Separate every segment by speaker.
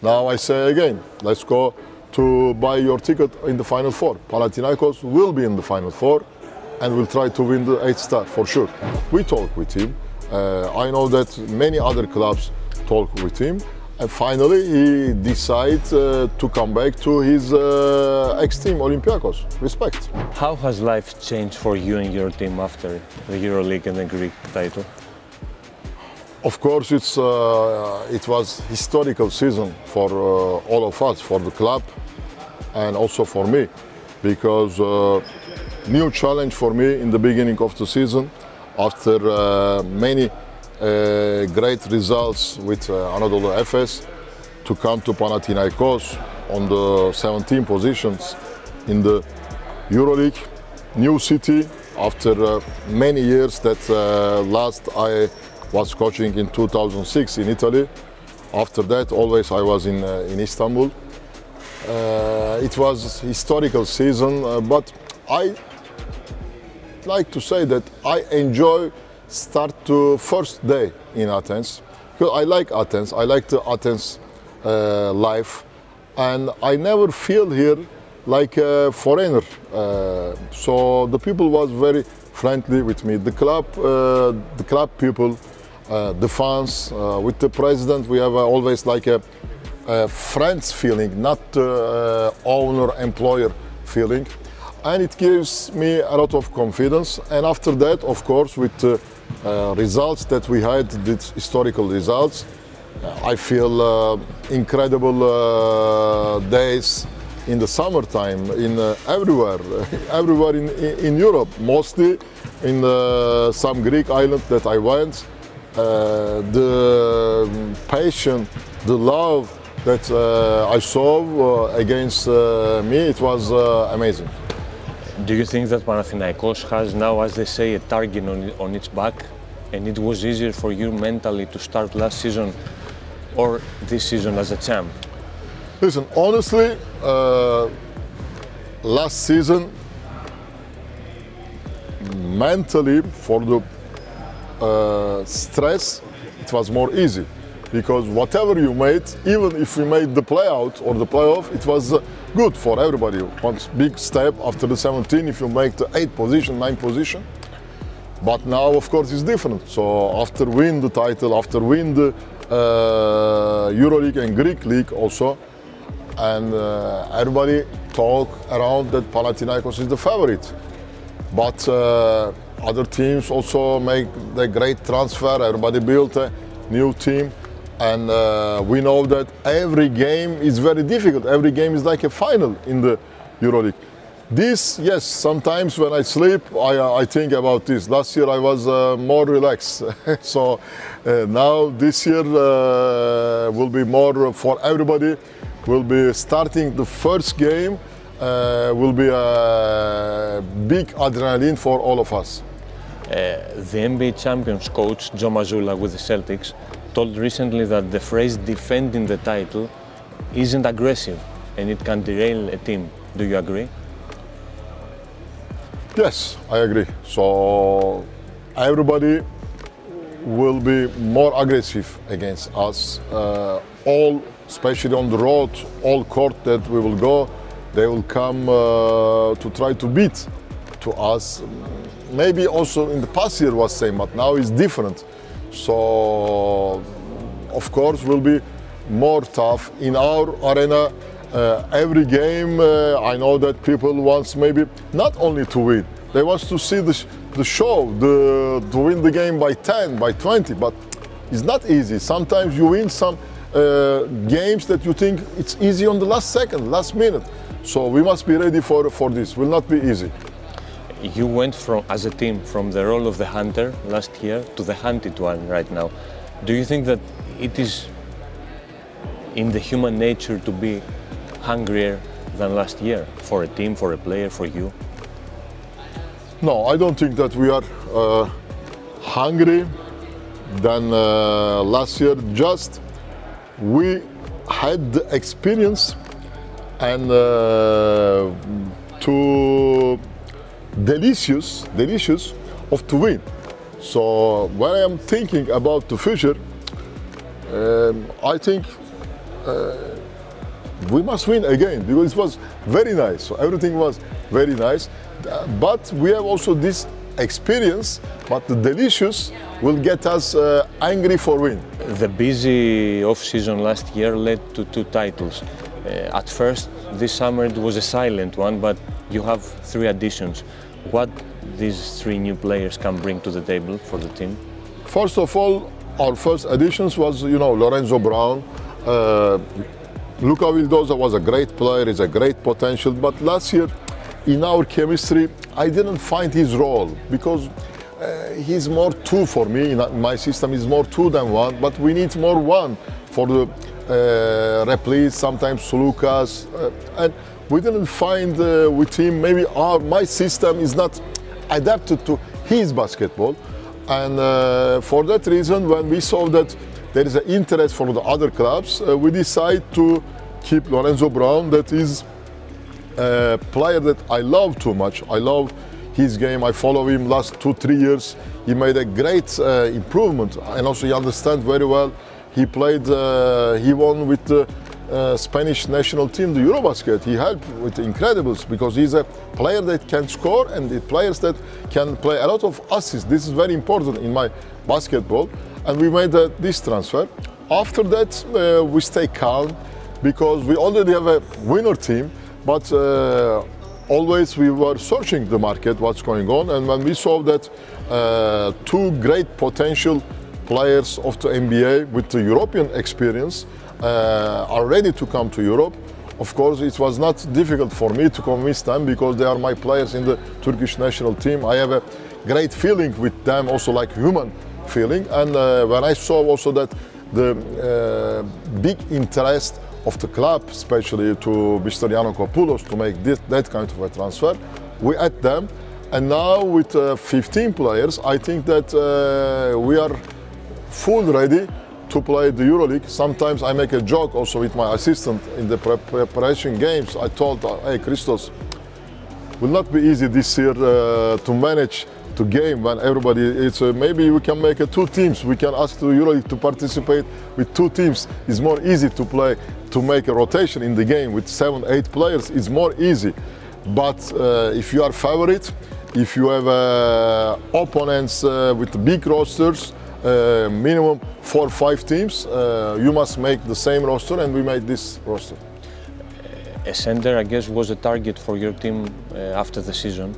Speaker 1: Now I say again, let's go to buy your ticket in the Final Four. Panathinaikos will be in the Final Four and will try to win the 8th star for sure. We talk with him. I know that many other clubs talk with him. And finally, he decides to come back to his ex-team, Olympiacos. Respect.
Speaker 2: How has life changed for you and your team after the EuroLeague and the Greek title?
Speaker 1: Of course, it was historical season for all of us, for the club, and also for me, because new challenge for me in the beginning of the season, after many great results with Anadolu Efes, to come to Panathinaikos on the 17 positions in the EuroLeague, new city. After many years that last I was coaching in 2006 in Italy. After that, always I was in Istanbul. It was historical season, but I like to say that I enjoy start to first day in Athens, because I like Athens. I like the Athens life, and I never feel here like a foreigner. So the people was very friendly with me. The club people. The fans, with the president, we have always like a friends feeling, not owner-employer feeling. And it gives me a lot of confidence. And after that, of course, with the results that we had, the historical results, I feel incredible days in the summertime, in everywhere in Europe, mostly in some Greek island that I went. The passion, the love that I saw against me, it was amazing.
Speaker 2: Do you think that Panathinaikos has now, as they say, a target on its back, and it was easier for you mentally to start last season or this season as a champ?
Speaker 1: Listen, honestly, last season, mentally, for the stress, it was more easy, because whatever you made, even if we made the playout or the playoff, it was good for everybody. One big step after the 17, if you make the 8th position, 9th position. But now, of course, it's different. So after win the title, after win the EuroLeague and Greek League also, and everybody talk around that Panathinaikos is the favorite. But other teams also make the great transfer. Everybody built a new team, and we know that every game is very difficult. Every game is like a final in the EuroLeague. This, yes, sometimes when I sleep, I think about this. Last year I was more relaxed. So now this year will be more for everybody. We'll be starting the first game. Will be a big adrenaline for all of us.
Speaker 2: The NBA champions coach, Joe Mazzulla with the Celtics, told recently that the phrase defending the title isn't aggressive and it can derail a team. Do you agree?
Speaker 1: Yes, I agree. So everybody will be more aggressive against us. All, especially on the road, all court that we will go, they will come to try to beat to us. Maybe also in the past year was same, but now it's different. So of course will be more tough in our arena. Every game, I know that people want maybe not only to win, they want to see the show, to win the game by 10, by 20, but it's not easy. Sometimes you win some games that you think it's easy on the last second, last minute. So we must be ready for this. Will not be easy.
Speaker 2: You went as a team from the role of the hunter last year to the hunted one right now. Do you think that it is in the human nature to be hungrier than last year for a team, for a player, for you?
Speaker 1: No, I don't think that we are hungry than last year. Just we had the experience and too delicious of to win. So when I am thinking about the future, I think we must win again, because it was very nice. So everything was very nice. But we have also this experience, but the delicious will get us angry for win.
Speaker 2: The busy off-season last year led to 2 titles. At first, this summer it was a silent one, but you have 3 additions. What these 3 new players can bring to the table for the team?
Speaker 1: First of all, our first additions was, Lorέντζο Μπράουν. Λούκα Βιλντόζα was a great player, is a great potential, but last year in our chemistry, I didn't find his role, because he's more 2 for me. In my system, he's more 2 than 1, but we need more 1 for the replays, sometimes Lucas, and we didn't find with him, maybe my system is not adapted to his basketball, and for that reason, when we saw that there is an interest from the other clubs, we decided to keep Lorέντζο Μπράουν. That is a player that I love too much. I love his game. I follow him last 2-3 years. He made a great improvement, and also he understands very well. He played, he won with the Spanish national team, the Eurobasket. He helped with the Incredibles, because he's a player that can score, and the players that can play a lot of assists. This is very important in my basketball, and we made this transfer. After that, we stay calm, because we already have a winner team, but always we were searching the market, what's going on, and when we saw that 2 great potential players of the NBA with the European experience are ready to come to Europe, of course it was not difficult for me to convince them, because they are my players in the Turkish national team. I have a great feeling with them, also like human feeling, and when I saw also that the big interest of the club, especially to Mr. Yiannakopoulos, to make that kind of a transfer, we add them, and now with 15 players, I think that we are full ready to play the Euroleague. Sometimes I make a joke also with my assistant in the preparation games. I told, hey Christos, will not be easy this year to manage the game when everybody, maybe we can make 2 teams. We can ask the Euroleague to participate with 2 teams. It's more easy to play, to make a rotation in the game with 7-8 players. It's more easy. But if you are favorite, if you have opponents with big rosters, minimum 4 or 5 teams, you must make the same roster, and we made this roster.
Speaker 2: A center, I guess, was a target for your team after the season,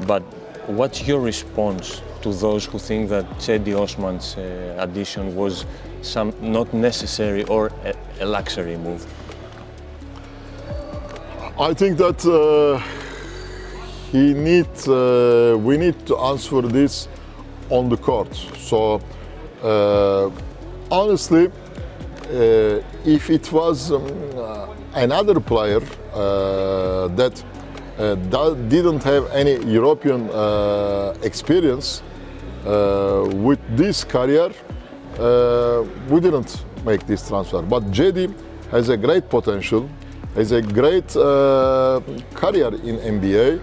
Speaker 2: but what's your response to those who think that Τσέντι Όσμαν's addition was not necessary or a luxury move?
Speaker 1: I think that we need to answer this on the court. So honestly, if it was another player that didn't have any European experience with this career, we didn't make this transfer. But Çέντι has a great potential, has a great career in NBA,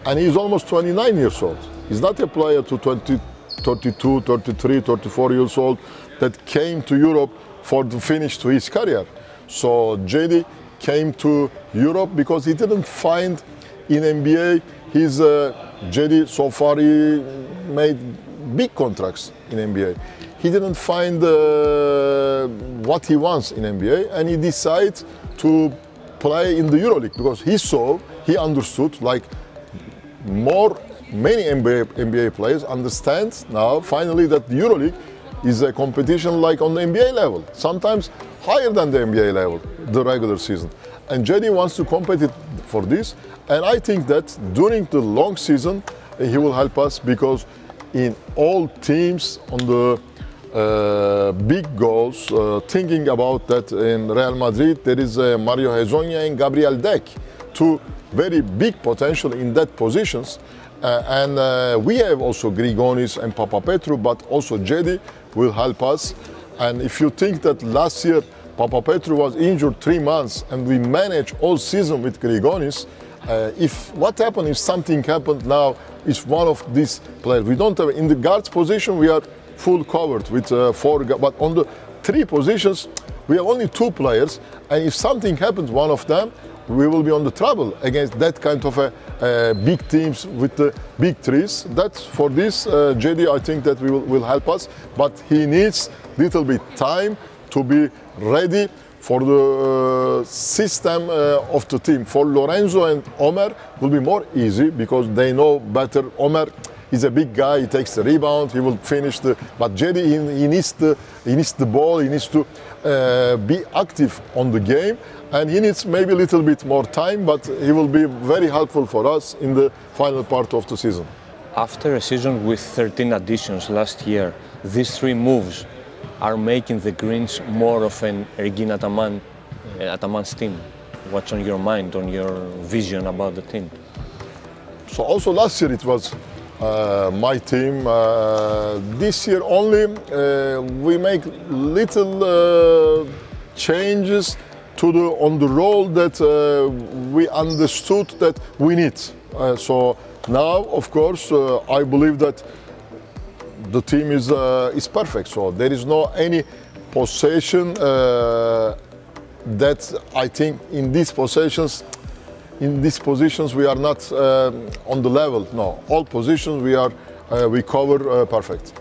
Speaker 1: and he's almost 29 years old. He's not a player to 32, 33, 34 years old that came to Europe for the finish to his career. So Çέντι came to Europe because he didn't find in NBA his Çέντι so far he made big contracts in NBA. He didn't find what he wants in NBA, and he decided to play in the Euroleague because he understood, like many NBA players understand now finally that the Euroleague is a competition like on the NBA level, sometimes higher than the NBA level, the regular season. And Çέντι wants to compete for this, and I think that during the long season he will help us because in all teams on the big goals, thinking about that in Real Madrid, there is Mario Hezonja and Gabriel Deck, two very big potential in that positions. And we have also Grigonis and Papapetrou, but also Çέντι will help us. And if you think that last year Papapetrou was injured 3 months and we managed all season with Grigonis, what happened if something happened now is one of these players. We don't have, in the guards position we are full covered with 4, but on the 3 positions we have only 2 players, and if something happens, one of them, we will be on the trouble against that kind of big teams with the big threes. That's for this, JD, I think that will help us, but he needs little bit time to be ready for the system of the team. For Lorenzo and Omar will be more easy because they know better. Omar is a big guy, he takes the rebound, he will finish the, but JD, he needs the ball, he needs to be active on the game, and he needs maybe a little bit more time, but he will be very helpful for us in the final part of the season.
Speaker 2: After a season with 13 additions last year, these 3 moves are making the Greens more of an Erγκίν Αταμάν's team. What's on your mind, on your vision about the team?
Speaker 1: So also last year it was my team. This year only we make little changes on the role that we understood that we need. So now, of course, I believe that the team is perfect. So there is no any possession that I think in these positions we are not on the level. No, all positions we cover perfect.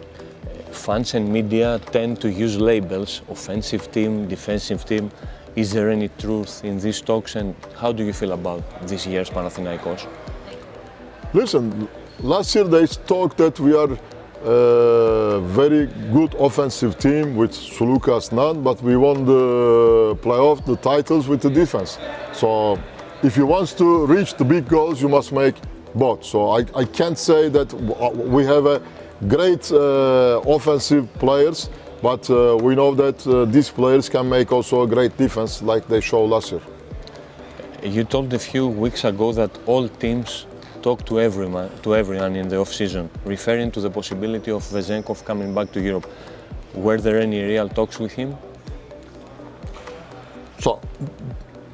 Speaker 2: Fans and media tend to use labels: offensive team, defensive team. Is there any truth in these talks, and how do you feel about this year's Panathinaikos?
Speaker 1: Listen, last year they talked that we are a very good offensive team with Sulukas none, but we won the playoff, the titles with the defense. So if you want to reach the big goals, you must make both. So I can't say that we have a great offensive players, but we know that these players can make also a great defense like they showed last year.
Speaker 2: You told a few weeks ago that all teams talk to everyone in the off-season, referring to the possibility of Vezenkov coming back to Europe. Were there any real talks with him?
Speaker 1: So,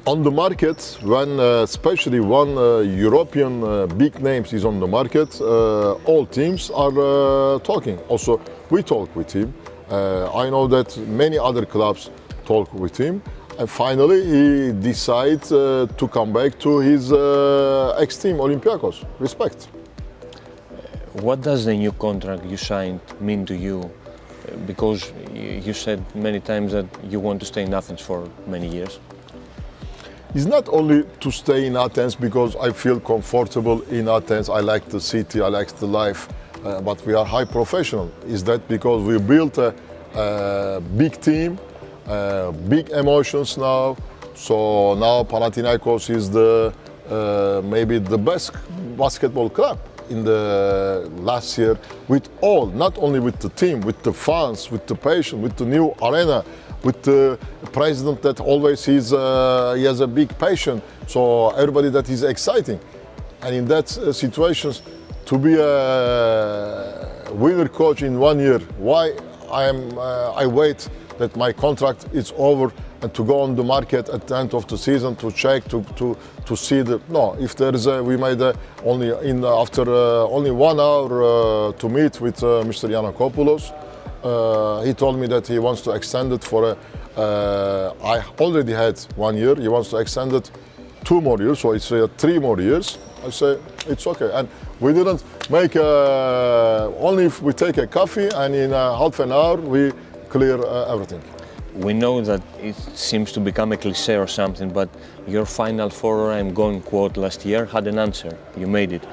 Speaker 1: on the market, when especially one European big names is on the market, all teams are talking. Also, we talk with him. I know that many other clubs talk with him. And finally, he decides to come back to his ex-team, Olympiacos. Respect.
Speaker 2: What does the new contract you signed mean to you? Because you said many times that you want to stay in Athens for many years.
Speaker 1: It's not only to stay in Athens because I feel comfortable in Athens. I like the city, I like the life, but we are high professional. Is that because we built a big team? Big emotions now, so now Panathinaikos is maybe the best basketball club in the last year, with all, not only with the team, with the fans, with the patient, with the new arena, with the president that always he has a big passion, so everybody that is exciting. And in that situations, to be a winner coach in 1 year, why I wait that my contract is over and to go on the market at the end of the season to check to see the if there is we made after only 1 hour to meet with Mr. Yiannakopoulos. He told me that he wants to extend it for I already had 1 year. He wants to extend it 2 more years, so it's 3 more years. I say it's okay, and we didn't make only if we take a coffee and in half an hour we clear everything.
Speaker 2: We know that it seems to become a cliché or something, but your Final Four I'm going quote last year had an answer. You made it.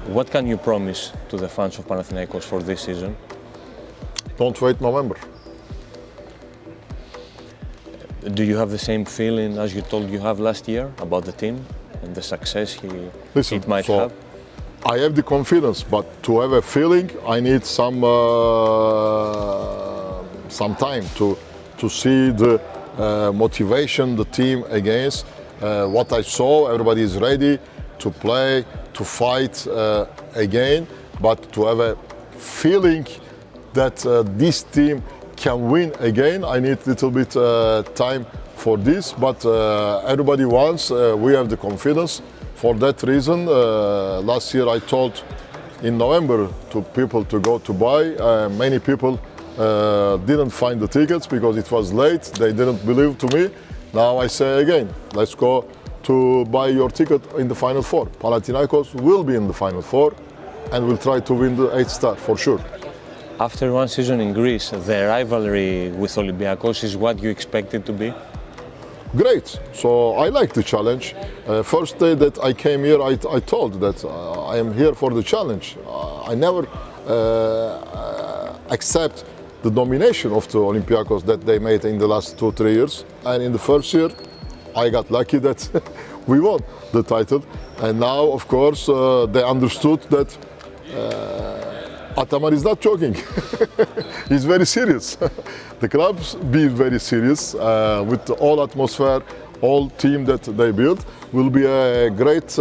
Speaker 2: What can you promise to the fans of Panathinaikos for this season?
Speaker 1: Don't wait November.
Speaker 2: Do you have the same feeling as you told you have last year about the team and the success it might have?
Speaker 1: I have the confidence, but to have a feeling, I need some time to see the motivation the team against. What I saw, everybody is ready to play, to fight again, but to have a feeling that this team can win again, I need a little bit time for this, but everybody wants, we have the confidence. For that reason, last year I told in November to people to go to buy. Many people didn't find the tickets because it was late. They didn't believe to me. Now I say again, let's go to buy your ticket in the Final Four. Panathinaikos will be in the Final Four and will try to win the 8th star for sure.
Speaker 2: After one season in Greece, the rivalry with Olympiacos is what you expected to be?
Speaker 1: Great. So I like the challenge. First day that I came here, I told that I am here for the challenge. I never accept the domination of the Olympiacos that they made in the last 2-3 years. And in the first year, I got lucky that we won the title. And now, of course, they understood that Ataman is not joking. He's very serious. The clubs be very serious with all atmosphere, all team that they build. Will be a great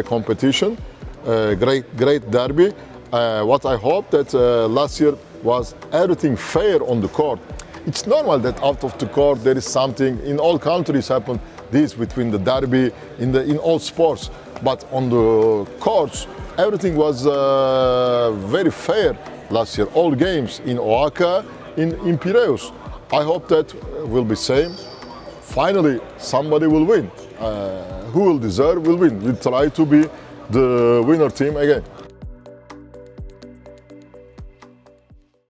Speaker 1: competition, great derby. What I hope that last year was everything fair on the court. It's normal that out of the court there is something. In all countries happen this between the derby in all sports, but on the courts everything was very fair last year. All games in Oaxaca, in Piraeus. I hope that will be same. Finally, somebody will win. Who will deserve will win. We'll try to be the winner team again.